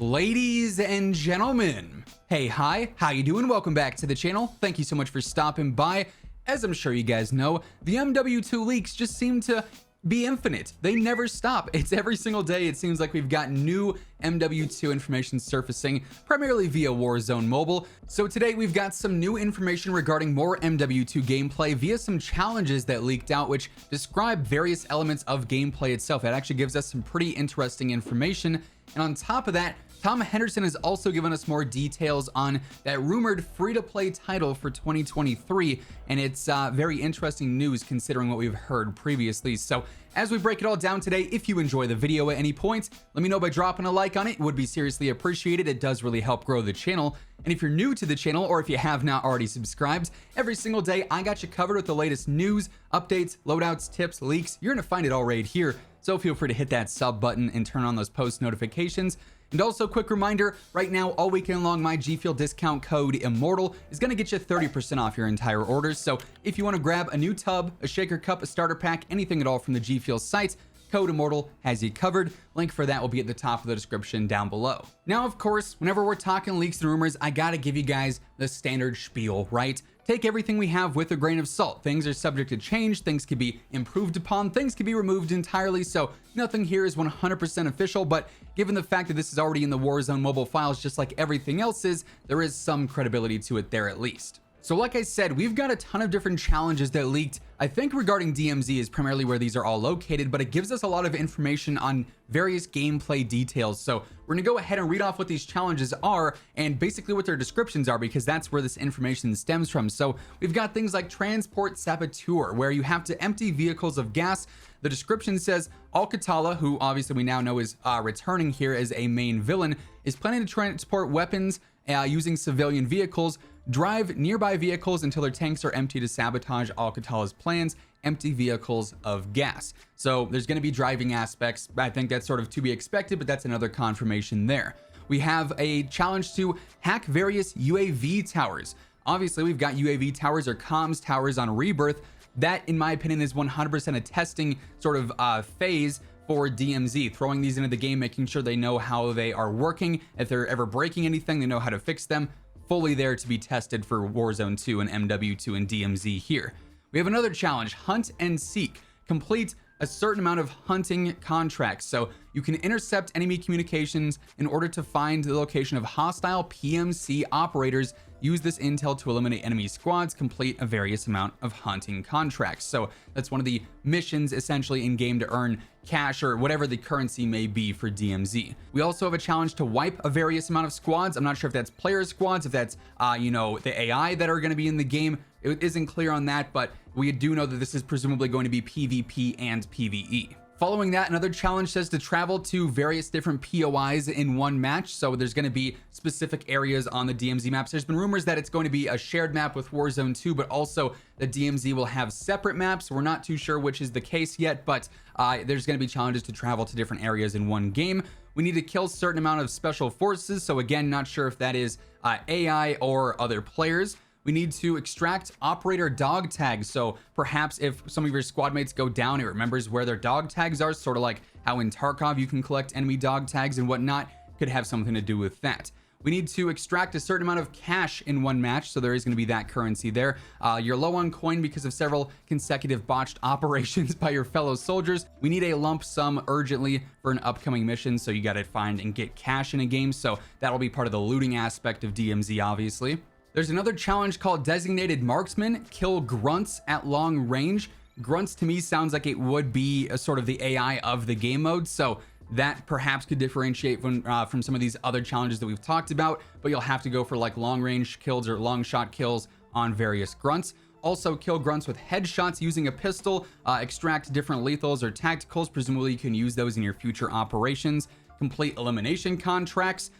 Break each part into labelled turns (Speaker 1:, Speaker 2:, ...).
Speaker 1: Ladies and gentlemen, hey, hi, how you doing? Welcome back to the channel. Thank you so much for stopping by. As I'm sure you guys know, the MW2 leaks just seem to be infinite. They never stop. It's every single day. It seems like we've got new MW2 information surfacing, primarily via Warzone Mobile. So today we've got some new information regarding more MW2 gameplay via some challenges that leaked out, which describe various elements of gameplay itself. It actually gives us some pretty interesting information. And on top of that, Tom Henderson has also given us more details on that rumored free-to-play title for 2023, and it's very interesting news considering what we've heard previously. So as we break it all down today, if you enjoy the video at any point, let me know by dropping a like on it. It would be seriously appreciated. It does really help grow the channel. And if you're new to the channel, or if you have not already subscribed, every single day I got you covered with the latest news, updates, loadouts, tips, leaks. You're gonna find it all right here. So feel free to hit that sub button and turn on those post notifications. And also, quick reminder, right now, all weekend long, my G Fuel discount code WhosImmortal is going to get you 30% off your entire orders. So if you want to grab a new tub, a shaker cup, a starter pack, anything at all from the G Fuel site, code WhosImmortal has you covered. Link for that will be at the top of the description down below. Now, of course, whenever we're talking leaks and rumors, I got to give you guys the standard spiel, right? Take everything we have with a grain of salt. Things are subject to change, things can be improved upon, things can be removed entirely, so nothing here is 100% official, but given the fact that this is already in the Warzone mobile files just like everything else is, there is some credibility to it there at least. So like I said, we've got a ton of different challenges that leaked. I think regarding DMZ is primarily where these are all located, but it gives us a lot of information on various gameplay details. So we're gonna go ahead and read off what these challenges are and basically what their descriptions are, because that's where this information stems from. So we've got things like Transport Saboteur, where you have to empty vehicles of gas. The description says Al-Qatala, who obviously we now know is returning here as a main villain, is planning to transport weapons using civilian vehicles. Drive nearby vehicles until their tanks are empty to sabotage Al-Qatala's plans. Empty vehicles of gas. So there's going to be driving aspects. I think that's sort of to be expected, but that's another confirmation there. We have a challenge to hack various UAV towers. Obviously, we've got UAV towers or comms towers on Rebirth. That, in my opinion, is 100% a testing sort of phase for DMZ, throwing these into the game, making sure they know how they are working. If they're ever breaking anything, they know how to fix them. Fully there to be tested for Warzone 2 and MW2 and DMZ here. We have another challenge, Hunt and Seek. Complete a certain amount of hunting contracts. So you can intercept enemy communications in order to find the location of hostile PMC operators. Use this intel to eliminate enemy squads, complete a various amount of hunting contracts. So that's one of the missions essentially in game to earn cash or whatever the currency may be for DMZ. We also have a challenge to wipe a various amount of squads. I'm not sure if that's player squads, if that's, the AI that are going to be in the game. It isn't clear on that, but we do know that this is presumably going to be PvP and PvE. Following that, another challenge says to travel to various different POIs in one match. So there's going to be specific areas on the DMZ maps. There's been rumors that it's going to be a shared map with Warzone 2, but also the DMZ will have separate maps. We're not too sure which is the case yet, but there's going to be challenges to travel to different areas in one game. We need to kill a certain amount of special forces. So again, not sure if that is AI or other players. We need to extract operator dog tags. So perhaps if some of your squad mates go down, it remembers where their dog tags are, sort of like how in Tarkov you can collect enemy dog tags and whatnot. Could have something to do with that. We need to extract a certain amount of cash in one match, so there is going to be that currency there. You're low on coin because of several consecutive botched operations by your fellow soldiers. We need a lump sum urgently for an upcoming mission, so you got to find and get cash in a game. So that'll be part of the looting aspect of DMZ, obviously. There's another challenge called Designated Marksman, kill grunts at long range. Grunts to me sounds like it would be a sort of the AI of the game mode, so that perhaps could differentiate from some of these other challenges that we've talked about, but you'll have to go for like long range kills or long shot kills on various grunts. Also kill grunts with headshots using a pistol, extract different lethals or tacticals. Presumably you can use those in your future operations. Complete elimination contracts,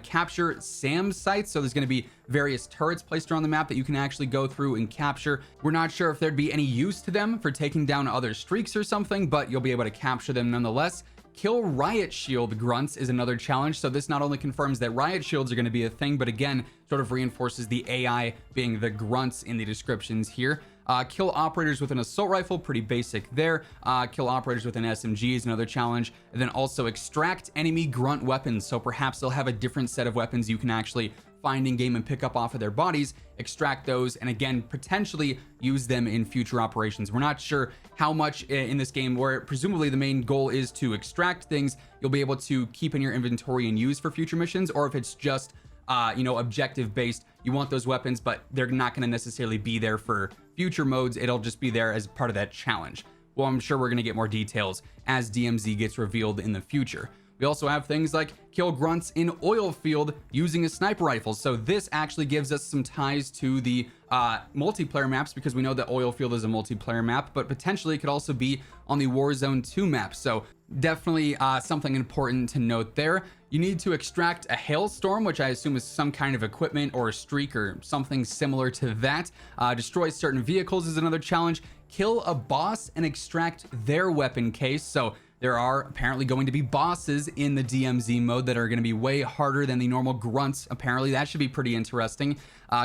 Speaker 1: capture SAM sites. So there's going to be various turrets placed around the map that you can actually go through and capture. We're not sure if there'd be any use to them for taking down other streaks or something, but you'll be able to capture them nonetheless. Kill riot shield grunts is another challenge. So this not only confirms that riot shields are going to be a thing, but again, sort of reinforces the AI being the grunts in the descriptions here. Kill operators with an assault rifle, pretty basic there. Kill operators with an SMG is another challenge. And then also extract enemy grunt weapons. So perhaps they'll have a different set of weapons you can actually find in game and pick up off of their bodies, extract those, and again, potentially use them in future operations. We're not sure how much in this game, where presumably the main goal is to extract things you'll be able to keep in your inventory and use for future missions, or if it's just objective based. You want those weapons, but they're not going to necessarily be there for future modes. It'll just be there as part of that challenge. Well, I'm sure we're going to get more details as DMZ gets revealed in the future. We also have things like kill grunts in oil field using a sniper rifle. So this actually gives us some ties to the multiplayer maps, because we know that oil field is a multiplayer map, but potentially it could also be on the Warzone 2 map. So definitely something important to note there. You need to extract a hailstorm, which I assume is some kind of equipment or a streak or something similar to that. Destroy certain vehicles is another challenge. Kill a boss and extract their weapon case. So there are apparently going to be bosses in the DMZ mode that are going to be way harder than the normal grunts. Apparently that should be pretty interesting.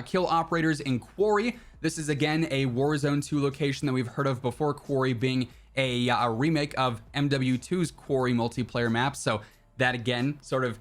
Speaker 1: Kill operators in Quarry. This is again a Warzone 2 location that we've heard of before, Quarry being a remake of MW2's Quarry multiplayer map. So that again sort of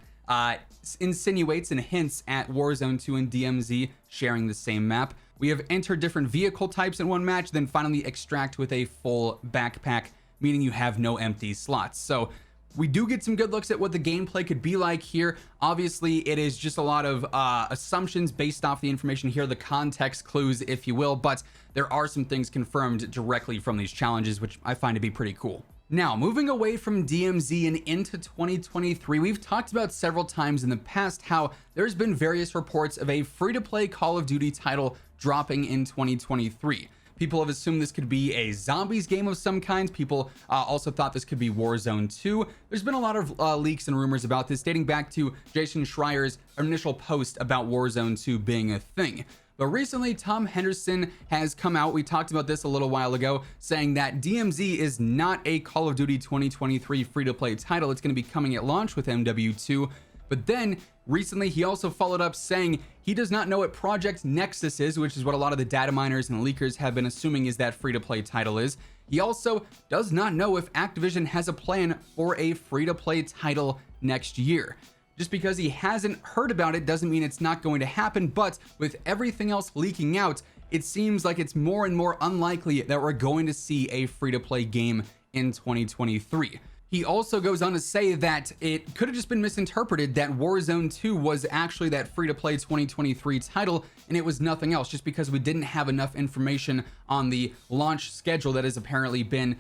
Speaker 1: insinuates and hints at Warzone 2 and DMZ sharing the same map. We have entered different vehicle types in one match, then finally extract with a full backpack, meaning you have no empty slots. So we do get some good looks at what the gameplay could be like here. Obviously, it is just a lot of assumptions based off the information here, the context clues, if you will, but there are some things confirmed directly from these challenges, which I find to be pretty cool. Now, moving away from DMZ and into 2023, we've talked about several times in the past how there's been various reports of a free-to-play Call of Duty title dropping in 2023. People have assumed this could be a zombies game of some kind. People also thought this could be Warzone 2. There's been a lot of leaks and rumors about this, dating back to Jason Schreier's initial post about Warzone 2 being a thing. But recently, Tom Henderson has come out, we talked about this a little while ago, saying that DMZ is not a Call of Duty 2023 free-to-play title. It's going to be coming at launch with MW2. But then recently he also followed up saying he does not know what Project Nexus is, which is what a lot of the data miners and leakers have been assuming is that free-to-play title is. He also does not know if Activision has a plan for a free-to-play title next year. Just because he hasn't heard about it doesn't mean it's not going to happen, but with everything else leaking out, it seems like it's more and more unlikely that we're going to see a free-to-play game in 2023. He also goes on to say that it could have just been misinterpreted, that Warzone 2 was actually that free-to-play 2023 title, and it was nothing else, just because we didn't have enough information on the launch schedule that has apparently been,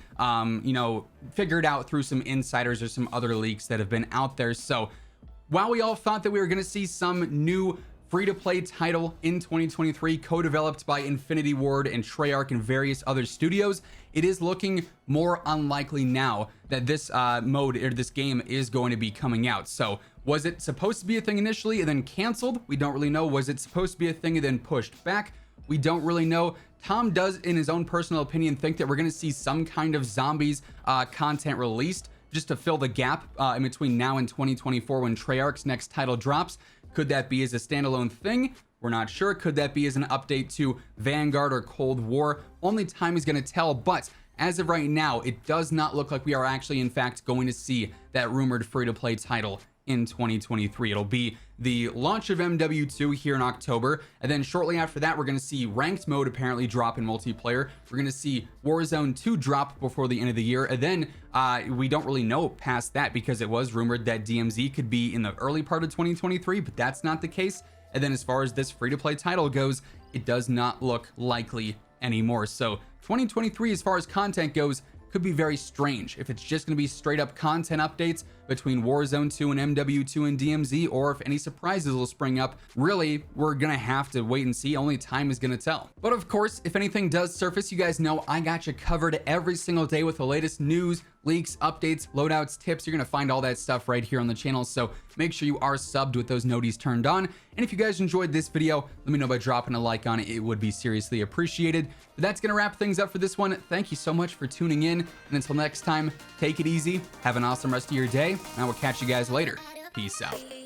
Speaker 1: figured out through some insiders or some other leaks that have been out there. So while we all thought that we were going to see some new free-to-play title in 2023, co-developed by Infinity Ward and Treyarch and various other studios, it is looking more unlikely now that this mode or this game is going to be coming out. So was it supposed to be a thing initially and then canceled? We don't really know. Was it supposed to be a thing and then pushed back? We don't really know. Tom does, in his own personal opinion, think that we're going to see some kind of zombies content released just to fill the gap in between now and 2024 when Treyarch's next title drops. Could that be as a standalone thing? We're not sure. Could that be as an update to Vanguard or Cold War? Only time is going to tell, but as of right now, it does not look like we are actually, in fact, going to see that rumored free-to-play title in 2023. It'll be the launch of MW2 here in October, and then shortly after that, we're going to see ranked mode apparently drop in multiplayer. We're going to see Warzone 2 drop before the end of the year, and then we don't really know past that, because it was rumored that DMZ could be in the early part of 2023, but that's not the case. And then as far as this free-to-play title goes, it does not look likely anymore. So 2023, as far as content goes, could be very strange. If it's just going to be straight up content updates between Warzone 2 and MW2 and DMZ, or if any surprises will spring up, really, we're going to have to wait and see. Only time is going to tell. But of course, if anything does surface, you guys know I got you covered every single day with the latest news, leaks, updates, loadouts, tips. You're going to find all that stuff right here on the channel. So make sure you are subbed with those noties turned on. And if you guys enjoyed this video, let me know by dropping a like on it. It would be seriously appreciated. But that's going to wrap things up for this one. Thank you so much for tuning in. And until next time, take it easy. Have an awesome rest of your day. And I will catch you guys later. Peace out.